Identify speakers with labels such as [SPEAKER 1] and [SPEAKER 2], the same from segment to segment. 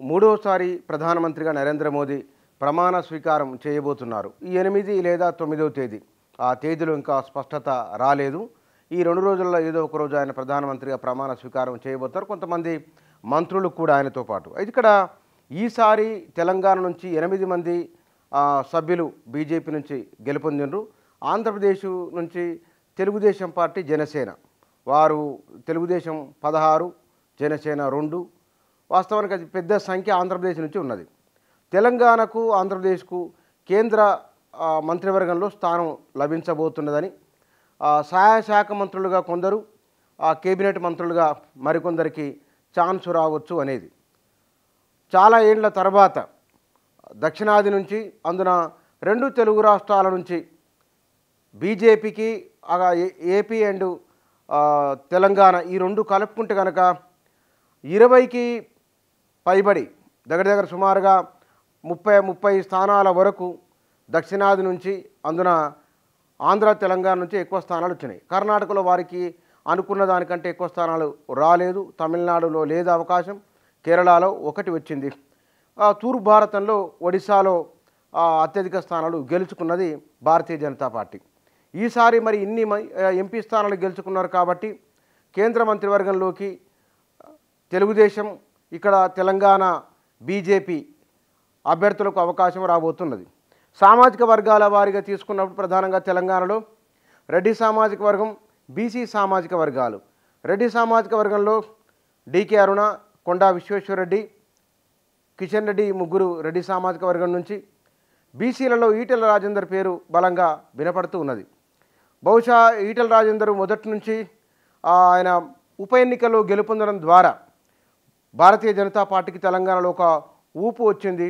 [SPEAKER 1] మూడోసారి ప్రధానమంత్రిగా నరేంద్ర మోదీ ప్రమాణ స్వీకారం చేయబోతున్నారు. ఈ 8 లేదా 9వ తేదీ, ఆ తేదీలో ఇంకా స్పష్టత రాలేదు. ఈ 2 రోజుల్లో ఏదో ఒక రోజు ఆయన ప్రధానమంత్రిగా ప్రమాణ స్వీకారం చేయబోతున్నారు. కొంతమంది మంత్రులు కూడా ఆయనతో పాటు. అయితే ఇక్కడ ఈసారి తెలంగాణ నుంచి 8 మంది సభ్యులు బీజేపీ నుంచి గెలుపొందినరు. ఆంధ్రప్రదేశ్ నుంచి తెలుగుదేశం పార్టీ, జనసేన వారు తెలుగుదేశం 16, జనసేన 2. వాస్తవానికి అది పెద్ద సంఖ్య ఆంధ్రప్రదేశ్ నుంచి ఉన్నది. తెలంగాణకు, ఆంధ్రప్రదేశ్కు కేంద్ర మంత్రివర్గంలో స్థానం లభించబోతున్నదని, సహాయ శాఖ మంత్రులుగా కొందరు, కేబినెట్ మంత్రులుగా మరికొందరికి ఛాన్స్ రావచ్చు అనేది. చాలా ఏళ్ల తర్వాత దక్షిణాది నుంచి, అందున 2 తెలుగు రాష్ట్రాల నుంచి బీజేపీకి, ఏపీ అండ్ తెలంగాణ ఈ 2 కలుపుకుంటే కనుక 20కి పైబడి దగ్గర సుమారుగా 30 స్థానాల వరకు దక్షిణాది నుంచి, అందున ఆంధ్ర తెలంగాణ నుంచి ఎక్కువ స్థానాలు వచ్చినాయి. కర్ణాటకలో వారికి అనుకున్న దానికంటే ఎక్కువ స్థానాలు రాలేదు. తమిళనాడులో లేదు అవకాశం, కేరళలో 1 వచ్చింది. తూర్పు భారతంలో ఒడిశాలో అత్యధిక స్థానాలు గెలుచుకున్నది భారతీయ జనతా పార్టీ. ఈసారి మరి ఇన్ని ఎంపీ స్థానాలు గెలుచుకున్నారు కాబట్టి కేంద్ర మంత్రివర్గంలోకి తెలుగుదేశం, ఇక్కడ తెలంగాణ బీజేపీ అభ్యర్థులకు అవకాశం రాబోతున్నది. సామాజిక వర్గాల వారీగా తీసుకున్నప్పుడు ప్రధానంగా తెలంగాణలో రెడ్డి సామాజిక వర్గం, బీసీ సామాజిక వర్గాలు. రెడ్డి సామాజిక వర్గంలో డీకే అరుణ, కొండా విశ్వేశ్వరరెడ్డి, కిషన్ రెడ్డి ముగ్గురు రెడ్డి సామాజిక వర్గం నుంచి. బీసీలలో ఈటెల రాజేందర్ పేరు బలంగా వినపడుతూ ఉన్నది. బహుశా ఈటెల రాజేందర్ మొదటి నుంచి ఆయన ఉప ఎన్నికల్లో గెలుపొందడం ద్వారా భారతీయ జనతా పార్టీకి తెలంగాణలో ఒక ఊపు వచ్చింది.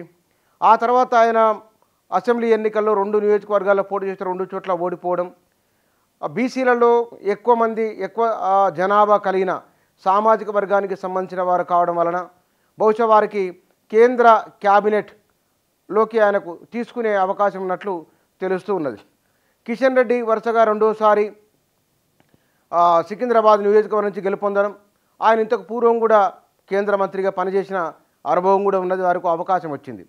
[SPEAKER 1] ఆ తర్వాత ఆయన అసెంబ్లీ ఎన్నికల్లో 2 నియోజకవర్గాల్లో పోటీ చేస్తే 2 చోట్ల ఓడిపోవడం, బీసీలలో ఎక్కువ జనాభా కలిగిన సామాజిక వర్గానికి సంబంధించిన వారు కావడం వలన బహుశా వారికి కేంద్ర క్యాబినెట్లోకి ఆయనకు తీసుకునే అవకాశం ఉన్నట్లు తెలుస్తూ ఉన్నది. కిషన్ రెడ్డి వరుసగా 2వసారి సికింద్రాబాద్ నియోజకవర్గం నుంచి గెలుపొందడం, ఆయన ఇంతకు పూర్వం కూడా కేంద్ర మంత్రిగా పనిచేసిన అనుభవం కూడా ఉన్నది, వారికి అవకాశం వచ్చింది.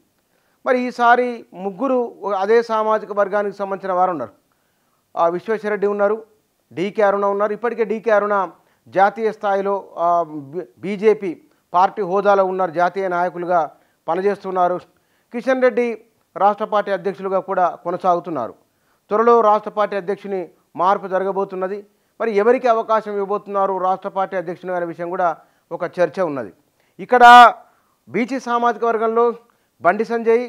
[SPEAKER 1] మరి ఈసారి ముగ్గురు అదే సామాజిక వర్గానికి సంబంధించిన వారు ఉన్నారు. విశ్వేశ్వరరెడ్డి ఉన్నారు, డీకే అరుణ ఉన్నారు. ఇప్పటికే డీకే అరుణ జాతీయ స్థాయిలో బీజేపీ పార్టీ హోదాలో ఉన్నారు, జాతీయ నాయకులుగా పనిచేస్తున్నారు. కిషన్ రెడ్డి రాష్ట్ర పార్టీ అధ్యక్షులుగా కూడా కొనసాగుతున్నారు. త్వరలో రాష్ట్ర పార్టీ అధ్యక్షుని మార్పు జరగబోతున్నది. మరి ఎవరికి అవకాశం ఇవ్వబోతున్నారు రాష్ట్ర పార్టీ అధ్యక్షుని అనే విషయం కూడా ఒక చర్చ ఉన్నది. ఇక్కడ బీసీ సామాజిక వర్గంలో బండి సంజయ్,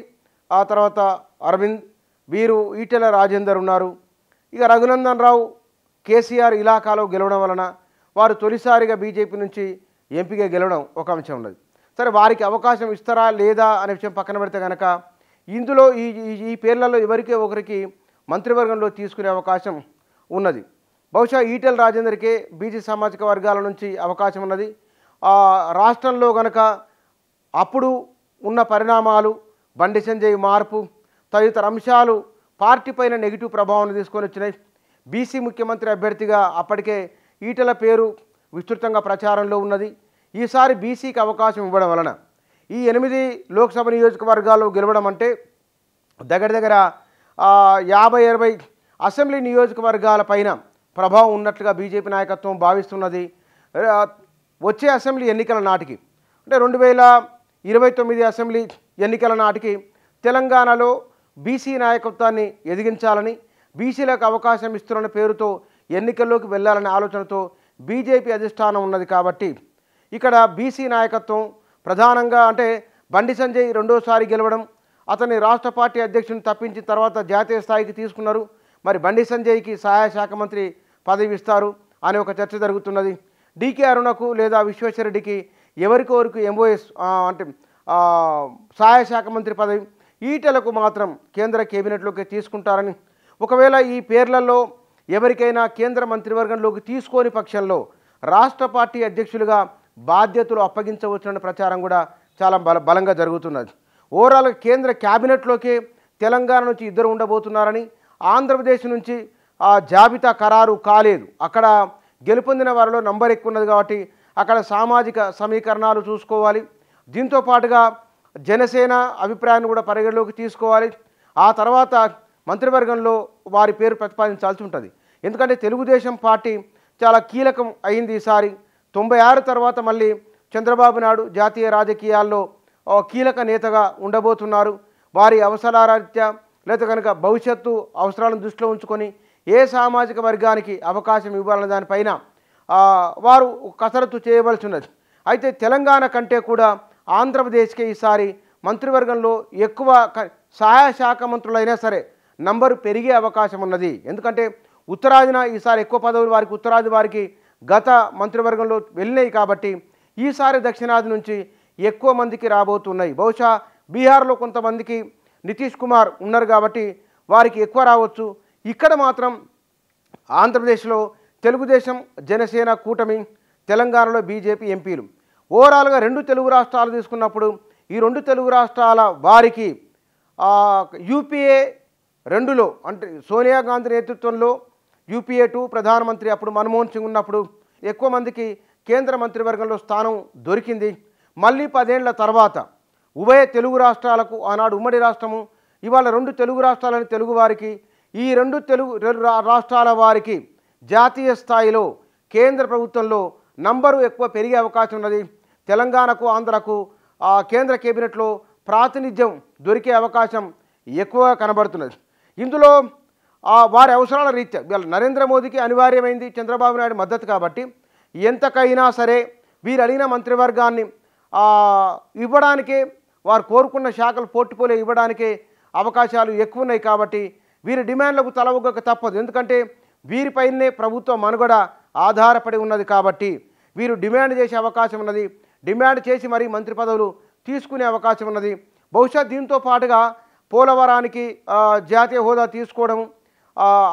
[SPEAKER 1] ఆ తర్వాత అరవింద్, వీరు ఈటెల రాజేందర్ ఉన్నారు. ఇక రఘునందన్ రావు కేసీఆర్ ఇలాకాలో గెలవడం వలన వారు తొలిసారిగా బీజేపీ నుంచి ఎంపీగా గెలవడం ఒక అంశం ఉన్నది. సరే, వారికి అవకాశం ఇస్తారా లేదా అనే విషయం పక్కన పెడితే కనుక ఇందులో ఈ పేర్లలో ఎవరికే ఒకరికి మంత్రివర్గంలో తీసుకునే అవకాశం ఉన్నది. బహుశా ఈటెల రాజేందర్కే బీసీ సామాజిక వర్గాల నుంచి అవకాశం ఉన్నది. రాష్ట్రంలో కనుక అప్పుడు ఉన్న పరిణామాలు, బండి సంజయ్ మార్పు తదితర అంశాలు పార్టీ పైన నెగిటివ్ ప్రభావాన్ని తీసుకొని వచ్చినాయి. బీసీ ముఖ్యమంత్రి అభ్యర్థిగా అప్పటికే ఈటెల పేరు విస్తృతంగా ప్రచారంలో ఉన్నది. ఈసారి బీసీకి అవకాశం ఇవ్వడం వలన ఈ 8 లోక్సభ నియోజకవర్గాల్లో గెలవడం అంటే దగ్గర 50-60 అసెంబ్లీ నియోజకవర్గాల పైన ప్రభావం ఉన్నట్లుగా బీజేపీ నాయకత్వం భావిస్తున్నది. వచ్చే అసెంబ్లీ ఎన్నికల నాటికి, అంటే 2029 అసెంబ్లీ ఎన్నికల నాటికి తెలంగాణలో బీసీ నాయకత్వాన్ని ఎదిగించాలని, బీసీలకు అవకాశం ఇస్తున్న పేరుతో ఎన్నికల్లోకి వెళ్ళాలనే ఆలోచనతో బీజేపీ అధిష్టానం ఉన్నది. కాబట్టి ఇక్కడ బీసీ నాయకత్వం ప్రధానంగా, అంటే బండి సంజయ్ 2వసారి గెలవడం, అతన్ని రాష్ట్ర పార్టీ అధ్యక్షుని తప్పించిన తర్వాత జాతీయ స్థాయికి తీసుకున్నారు. మరి బండి సంజయ్కి సహాయ శాఖ మంత్రి పదవి ఇస్తారు అనే ఒక చర్చ జరుగుతున్నది. డీకే అరుణకు లేదా విశ్వేశ్వరరెడ్డికి ఎవరికొరకు ఎంఓఎస్ అంటే సహాయ శాఖ మంత్రి పదవి, ఈటెలకు మాత్రం కేంద్ర కేబినెట్లోకి తీసుకుంటారని, ఒకవేళ ఈ పేర్లలో ఎవరికైనా కేంద్ర మంత్రివర్గంలోకి తీసుకోని పక్షంలో రాష్ట్ర పార్టీ అధ్యక్షులుగా బాధ్యతలు అప్పగించవచ్చునన్న ప్రచారం కూడా చాలా బలంగా జరుగుతున్నది. ఓవరాల్ కేంద్ర క్యాబినెట్లోకి తెలంగాణ నుంచి 2 ఉండబోతున్నారని, ఆంధ్రప్రదేశ్ నుంచి జాబితా ఖరారు కాలేదు. అక్కడ గెలుపొందిన వారిలో నంబర్ ఎక్కువ ఉన్నది కాబట్టి అక్కడ సామాజిక సమీకరణాలు చూసుకోవాలి. దీంతో పాటుగా జనసేన అభిప్రాయాన్ని కూడా పరిగణలోకి తీసుకోవాలి. ఆ తర్వాత మంత్రివర్గంలో వారి పేరు ప్రతిపాదించాల్సి ఉంటుంది. ఎందుకంటే తెలుగుదేశం పార్టీ చాలా కీలకం అయింది ఈసారి. 96 తర్వాత మళ్ళీ చంద్రబాబు నాయుడు జాతీయ రాజకీయాల్లో కీలక నేతగా ఉండబోతున్నారు. వారి అవసరారీత్యా లేదా కనుక భవిష్యత్తు అవసరాలను దృష్టిలో ఉంచుకొని ఏ సామాజిక వర్గానికి అవకాశం ఇవ్వాలనే దానిపైన వారు కసరత్తు చేయవలసి ఉన్నది. అయితే తెలంగాణ కంటే కూడా ఆంధ్రప్రదేశ్కే ఈసారి మంత్రివర్గంలో ఎక్కువ సహాయ శాఖ మంత్రులైనా సరే నంబరు పెరిగే అవకాశం ఉన్నది. ఎందుకంటే ఉత్తరాదిన ఈసారి ఎక్కువ పదవులు వారికి ఉత్తరాది వారికి గత మంత్రివర్గంలో వెళ్ళినాయి కాబట్టి ఈసారి దక్షిణాది నుంచి ఎక్కువ మందికి రాబోతున్నాయి. బహుశా బీహార్లో కొంతమందికి నితీష్ కుమార్ ఉన్నారు కాబట్టి వారికి ఎక్కువ రావచ్చు. ఇక్కడ మాత్రం ఆంధ్రప్రదేశ్లో తెలుగుదేశం జనసేన కూటమి, తెలంగాణలో బీజేపీ ఎంపీలు ఓవరాల్గా 2 తెలుగు రాష్ట్రాలు తీసుకున్నప్పుడు ఈ 2 తెలుగు రాష్ట్రాల వారికి యూపీఏ 2లో అంటే సోనియా గాంధీ నేతృత్వంలో యూపీఏ 2 ప్రధానమంత్రి అప్పుడు మన్మోహన్ సింగ్ ఉన్నప్పుడు ఎక్కువ మందికి కేంద్ర మంత్రివర్గంలో స్థానం దొరికింది. మళ్ళీ 10 ఏళ్ల తర్వాత ఉభయ తెలుగు రాష్ట్రాలకు ఆనాడు ఉమ్మడి రాష్ట్రము, ఇవాళ 2 తెలుగు రాష్ట్రాలని తెలుగు వారికి, ఈ 2 తెలుగు రాష్ట్రాల వారికి జాతీయ స్థాయిలో కేంద్ర ప్రభుత్వంలో నంబరు ఎక్కువ పెరిగే అవకాశం ఉన్నది. తెలంగాణకు ఆంధ్రకు కేంద్ర కేబినెట్లో ప్రాతినిధ్యం దొరికే అవకాశం ఎక్కువగా కనబడుతున్నది. ఇందులో వారి అవసరాల రీత్యా ఇవాళ నరేంద్ర మోదీకి అనివార్యమైంది చంద్రబాబు నాయుడు మద్దతు కాబట్టి ఎంతకైనా సరే వీరు అడిగిన మంత్రివర్గాన్ని ఇవ్వడానికే, వారు కోరుకున్న శాఖలు పోర్ట్ఫోలియో ఇవ్వడానికే అవకాశాలు ఎక్కువ ఉన్నాయి కాబట్టి వీరి డిమాండ్లకు తలవొగ్గక తప్పదు. ఎందుకంటే వీరిపైనే ప్రభుత్వం మనుగడ ఆధారపడి ఉన్నది కాబట్టి వీరు డిమాండ్ చేసే అవకాశం ఉన్నది. డిమాండ్ చేసి మరీ మంత్రి పదవులు తీసుకునే అవకాశం ఉన్నది. బహుశా దీంతో పాటుగా పోలవరానికి జాతీయ హోదా తీసుకోవడము,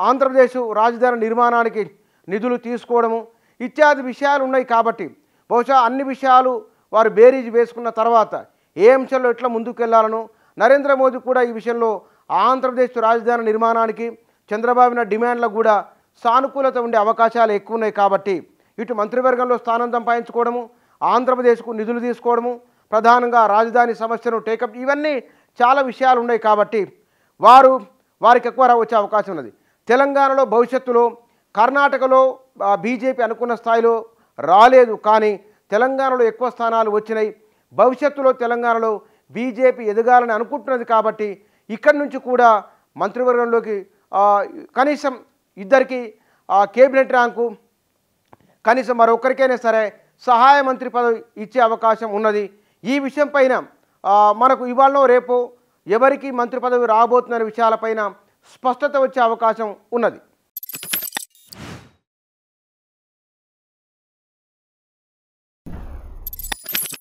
[SPEAKER 1] ఆంధ్రప్రదేశ్ రాజధాని నిర్మాణానికి నిధులు తీసుకోవడము ఇత్యాది విషయాలు ఉన్నాయి కాబట్టి బహుశా అన్ని విషయాలు వారు బేరీజ్ వేసుకున్న తర్వాత ఏ అంశంలో ఎట్లా ముందుకు వెళ్ళాలనో నరేంద్ర మోదీ కూడా ఈ విషయంలో ఆంధ్రప్రదేశ్ రాజధాని నిర్మాణానికి చంద్రబాబు నాయుడు డిమాండ్లకు కూడా సానుకూలత ఉండే అవకాశాలు ఎక్కువ ఉన్నాయి కాబట్టి ఇటు మంత్రివర్గంలో స్థానం సంపాదించుకోవడము, ఆంధ్రప్రదేశ్కు నిధులు తీసుకోవడము, ప్రధానంగా రాజధాని సమస్యను టేకప్, ఇవన్నీ చాలా విషయాలు ఉన్నాయి కాబట్టి వారికి ఎక్కువ వచ్చే అవకాశం ఉన్నది. తెలంగాణలో భవిష్యత్తులో కర్ణాటకలో బీజేపీ అనుకున్న స్థాయిలో రాలేదు కానీ తెలంగాణలో ఎక్కువ స్థానాలు వచ్చినాయి. భవిష్యత్తులో తెలంగాణలో బీజేపీ ఎదగాలని అనుకుంటున్నది కాబట్టి ఇక్కడి నుంచి కూడా మంత్రివర్గంలోకి కనీసం ఇద్దరికి కేబినెట్ ర్యాంకు, కనీసం మరొకరికైనా సరే సహాయ మంత్రి పదవి ఇచ్చే అవకాశం ఉన్నది. ఈ విషయం పైన మనకు ఇవాళ రేపు ఎవరికి మంత్రి పదవి రాబోతున్న విషయాలపైన స్పష్టత వచ్చే అవకాశం ఉన్నది.